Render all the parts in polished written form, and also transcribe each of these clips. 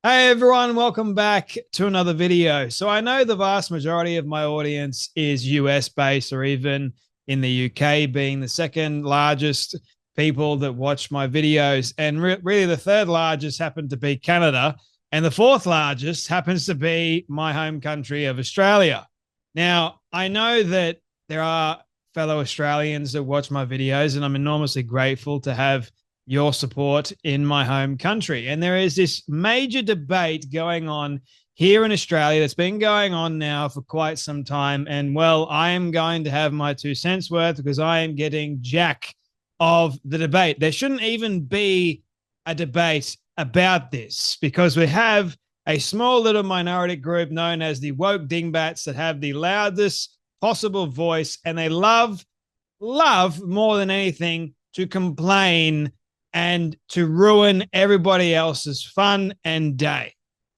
Hey everyone, welcome back to another video. So I know the vast majority of my audience is US based or even in the UK, being the second largest people that watch my videos. And really the third largest happened to be Canada. And the fourth largest happens to be my home country of Australia. Now, I know that there are fellow Australians that watch my videos, and I'm enormously grateful to have your support in my home country. And there is this major debate going on here in Australia that's been going on now for quite some time. And well, I am going to have my 2 cents worth because I am getting jack of the debate. There shouldn't even be a debate about this because we have a small little minority group known as the woke dingbats that have the loudest possible voice, and they love more than anything to complain and to ruin everybody else's fun and day.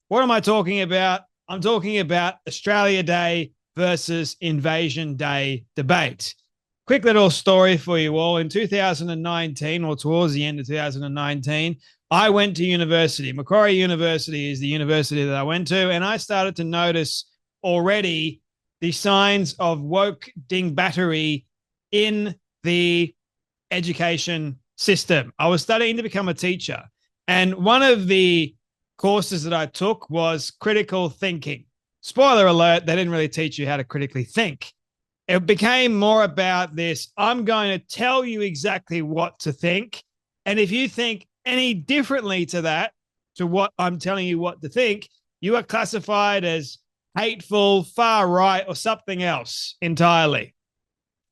What am I talking about? I'm talking about Australia Day versus Invasion Day debate. Quick little story for you all. In 2019, or towards the end of 2019, I went to university. Macquarie University is the university that I went to, and I started to notice already the signs of woke dingbattery in the education system. I was studying to become a teacher, and one of the courses that I took was critical thinking. Spoiler alert, they didn't really teach you how to critically think. It became more about this: I'm going to tell you exactly what to think, and if you think any differently to that, to what I'm telling you what to think, you are classified as hateful, far right, or something else entirely.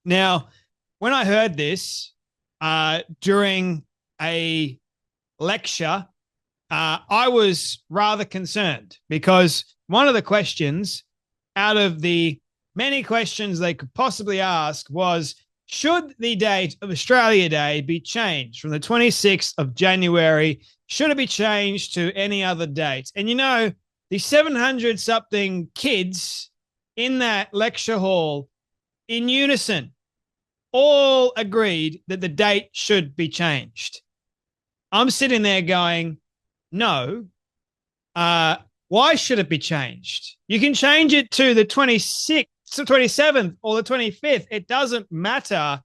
Now, when I heard this during a lecture, I was rather concerned because one of the questions out of the many questions they could possibly ask was, should the date of Australia Day be changed from the 26th of January? Should it be changed to any other date? And you know, the 700 something kids in that lecture hall in unison all agreed that the date should be changed. I'm sitting there going, no, why should it be changed? You can change it to the 26th, 27th, or the 25th. It doesn't matter.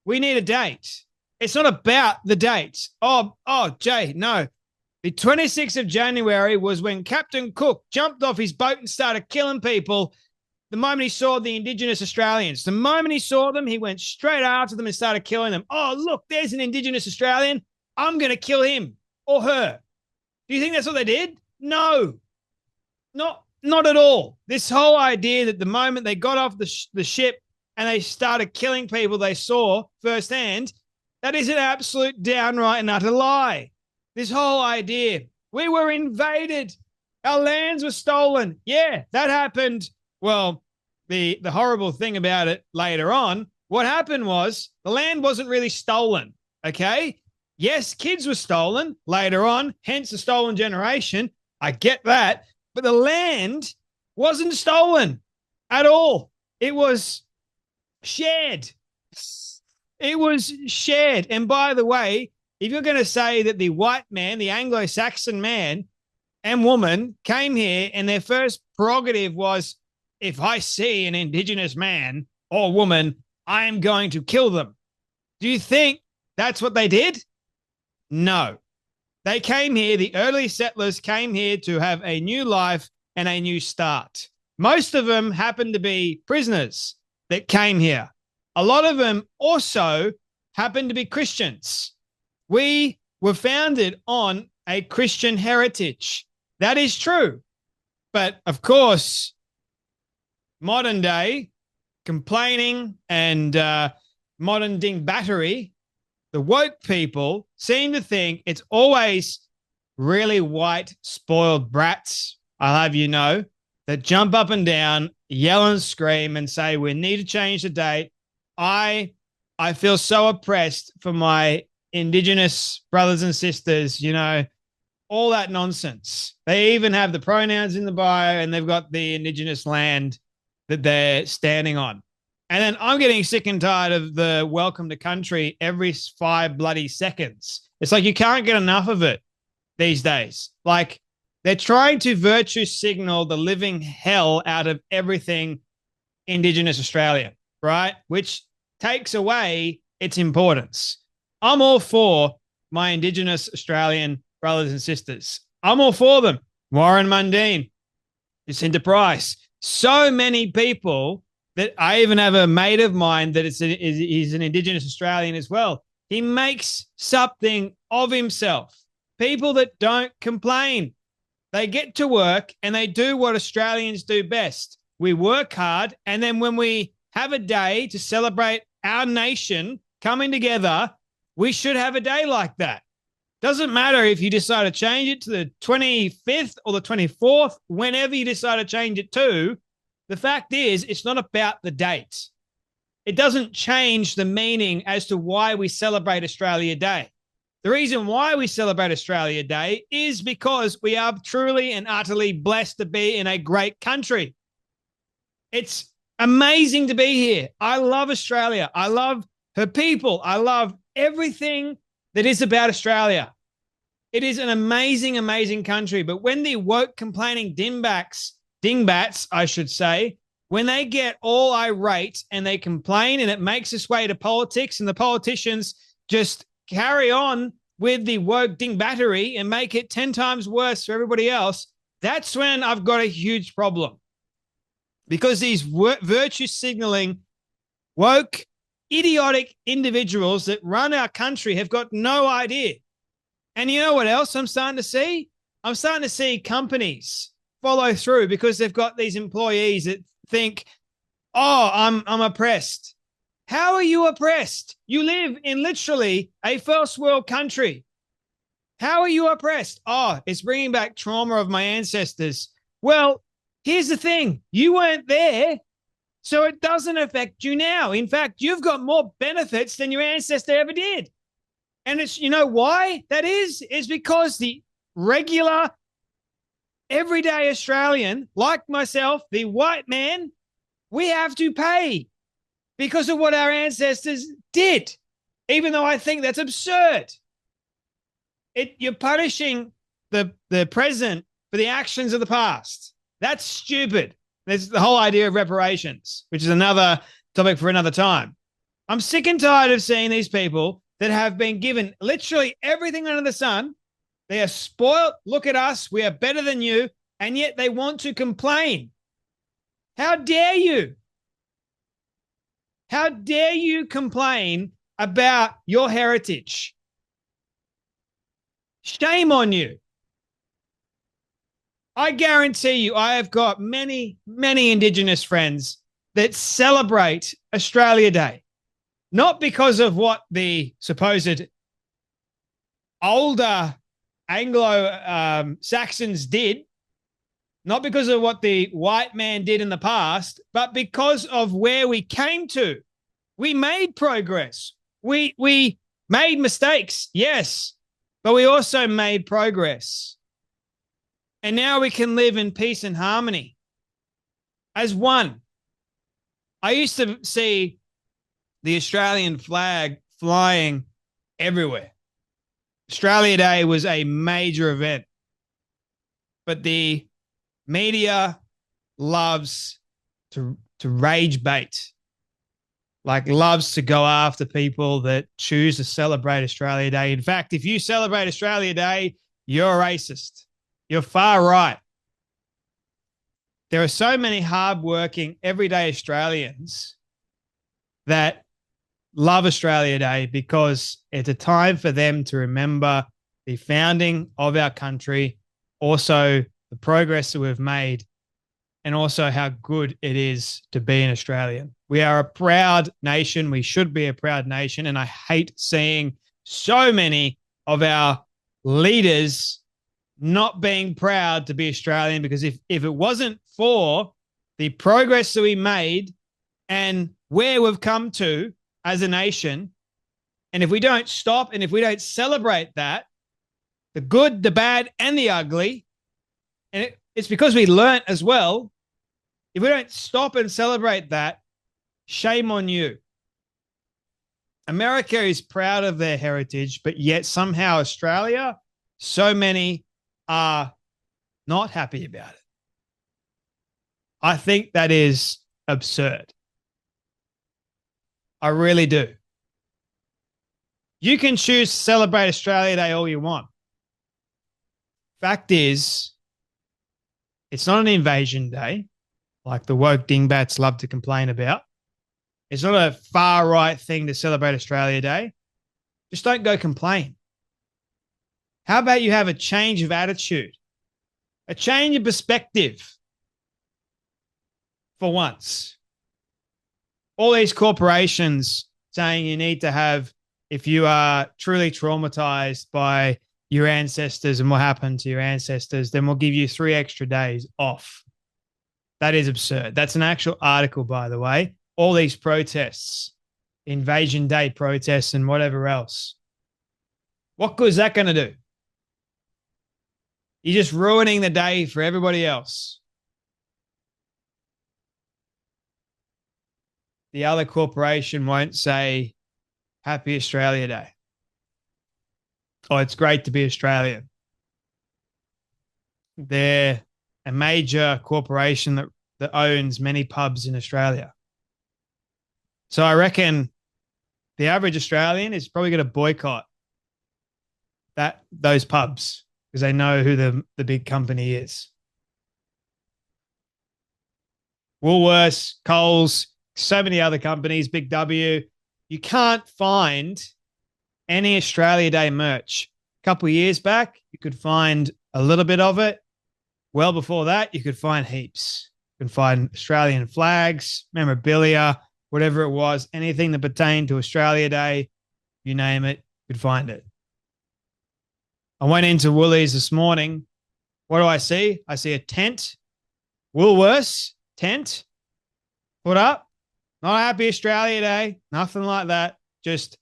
We need a date. It's not about the date. Oh, Jay, no. The 26th of January was when Captain Cook jumped off his boat and started killing people the moment he saw the Indigenous Australians. The moment he saw them, he went straight after them and started killing them. Oh, look, there's an Indigenous Australian. I'm going to kill him or her. Do you think that's what they did? No, not at all. This whole idea that the moment they got off the ship and they started killing people they saw firsthand, that is an absolute downright and utter lie. This whole idea, we were invaded, our lands were stolen. Yeah, that happened. Well, the horrible thing about it later on, what happened was the land wasn't really stolen, okay? Yes, kids were stolen later on, hence the stolen generation. I get that. But the land wasn't stolen at all. It was shared. It was shared. And by the way, if you're going to say that the white man, the Anglo-Saxon man and woman came here and their first prerogative was, if I see an Indigenous man or woman, I am going to kill them. Do you think that's what they did? No. They came here, the early settlers came here to have a new life and a new start. Most of them happened to be prisoners that came here. A lot of them also happened to be Christians. We were founded on a Christian heritage. That is true. But of course, modern day complaining and modern dingbattery, the woke people seem to think it's always really white, spoiled brats, I'll have you know, that jump up and down, yell and scream and say, we need to change the date. I feel so oppressed for my Indigenous brothers and sisters, you know, all that nonsense. They even have the pronouns in the bio and they've got the Indigenous land that they're standing on. And then I'm getting sick and tired of the welcome to country every 5 bloody seconds. It's like you can't get enough of it these days. Like They're trying to virtue signal the living hell out of everything Indigenous Australia, right? Which takes away its importance. I'm all for my Indigenous Australian brothers and sisters. I'm all for them. Warren Mundine, Jacinta Price, so many people that I even have a mate of mine that he's an Indigenous Australian as well. He makes something of himself. People that don't complain. They get to work and they do what Australians do best. We work hard, and then when we have a day to celebrate our nation coming together, we should have a day like that. Doesn't matter if you decide to change it to the 25th or the 24th, whenever you decide to change it to. The fact is, it's not about the date. It doesn't change the meaning as to why we celebrate Australia Day. The reason why we celebrate Australia Day is because we are truly and utterly blessed to be in a great country. It's amazing to be here. I love Australia. I love her people. I love everything that is about Australia. It is an amazing, amazing country. But when the woke complaining dingbats, I should say, when they get all irate and they complain and it makes its way to politics and the politicians just carry on with the woke dingbattery and make it 10 times worse for everybody else, that's when I've got a huge problem. Because these virtue signaling, woke, idiotic individuals that run our country have got no idea. And you know what else I'm starting to see? I'm starting to see companies follow through because they've got these employees that think, oh, I'm oppressed. How are you oppressed? You live in literally a first world country. How are you oppressed? Oh, it's bringing back trauma of my ancestors. Well, here's the thing. You weren't there, so it doesn't affect you now. In fact, you've got more benefits than your ancestor ever did. And it's, you know why that is? Is because the regular, everyday Australian, like myself, the white man, we have to pay because of what our ancestors did, even though I think that's absurd. You're punishing the present for the actions of the past. That's stupid. There's the whole idea of reparations, which is another topic for another time. I'm sick and tired of seeing these people that have been given literally everything under the sun. They are spoiled. Look at us. We are better than you. And yet they want to complain. How dare you? How dare you complain about your heritage? Shame on you. I guarantee you, I have got many, many Indigenous friends that celebrate Australia Day, not because of what the supposed older Anglo-Saxons did, not because of what the white man did in the past, but because of where we came to. We made progress. We made mistakes, yes, but we also made progress. And now we can live in peace and harmony as one. I used to see the Australian flag flying everywhere. Australia Day was a major event, but the media loves to rage bait, like loves to go after people that choose to celebrate Australia Day. In fact, if you celebrate Australia Day, you're a racist. You're far right. There are so many hardworking, everyday Australians that love Australia Day because it's a time for them to remember the founding of our country, also the progress that we've made, and also how good it is to be an Australian. We are a proud nation. We should be a proud nation. And I hate seeing so many of our leaders not being proud to be Australian, because if it wasn't for the progress that we made and where we've come to as a nation, and if we don't stop and if we don't celebrate that, the good, the bad, and the ugly, and it's because we learnt as well, if we don't stop and celebrate that, shame on you. America is proud of their heritage, but yet somehow Australia, so many are not happy about it. I think that is absurd. I really do. You can choose to celebrate Australia Day all you want. Fact is, it's not an invasion day, like the woke dingbats love to complain about. It's not a far right thing to celebrate Australia Day. Just don't go complain. How about you have a change of attitude, a change of perspective for once? All these corporations saying you need to have, if you are truly traumatized by your ancestors and what happened to your ancestors, then we'll give you 3 extra days off. That is absurd. That's an actual article, by the way. All these protests, Invasion Day protests and whatever else. What good is that going to do? You're just ruining the day for everybody else. The other corporation won't say Happy Australia Day. Oh, it's great to be Australian. They're a major corporation that owns many pubs in Australia. So I reckon the average Australian is probably going to boycott those pubs because they know who the big company is. Woolworths, Coles, so many other companies, Big W. You can't find any Australia Day merch. A couple of years back, you could find a little bit of it. Well before that, you could find heaps. You can find Australian flags, memorabilia, whatever it was, anything that pertained to Australia Day, you name it, you could find it. I went into Woolies this morning. What do I see? I see a tent, Woolworths tent, put up. Not Happy Australia Day, nothing like that. Just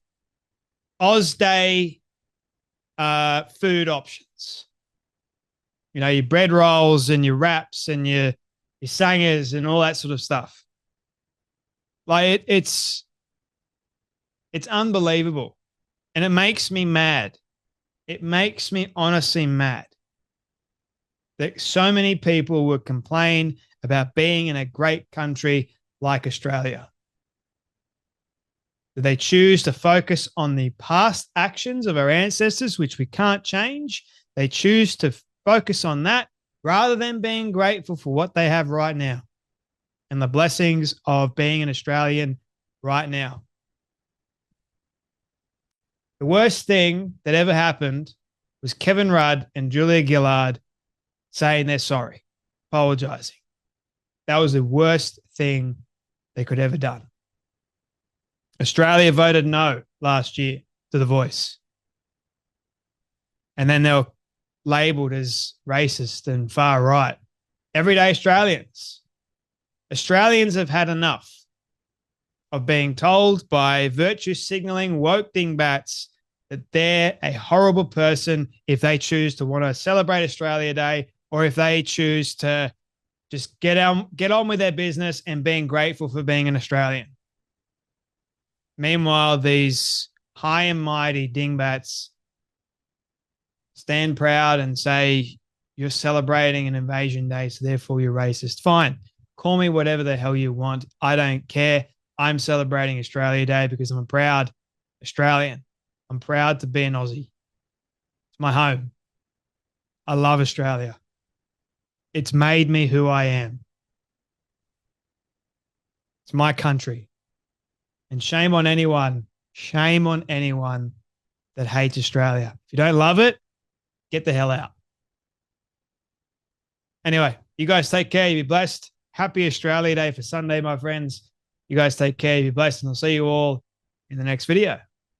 Oz Day food options. You know, your bread rolls and your wraps and your sangers and all that sort of stuff. Like it's unbelievable. And it makes me mad. It makes me honestly mad that so many people would complain about being in a great country like Australia. That they choose to focus on the past actions of our ancestors, which we can't change. They choose to focus on that rather than being grateful for what they have right now and the blessings of being an Australian right now. The worst thing that ever happened was Kevin Rudd and Julia Gillard saying they're sorry, apologizing. That was the worst thing they could ever done. Australia voted no last year to The Voice. And then they were labelled as racist and far right. Everyday Australians. Australians have had enough of being told by virtue signalling woke dingbats that they're a horrible person if they choose to want to celebrate Australia Day or if they choose to just get on with their business and being grateful for being an Australian. Meanwhile, these high and mighty dingbats stand proud and say, you're celebrating an invasion day, so therefore you're racist. Fine. Call me whatever the hell you want. I don't care. I'm celebrating Australia Day because I'm a proud Australian. I'm proud to be an Aussie. It's my home. I love Australia. It's made me who I am. It's my country. And shame on anyone that hates Australia. If you don't love it, get the hell out. Anyway, you guys take care. You be blessed. Happy Australia Day for Sunday, my friends. You guys take care. You be blessed. And I'll see you all in the next video.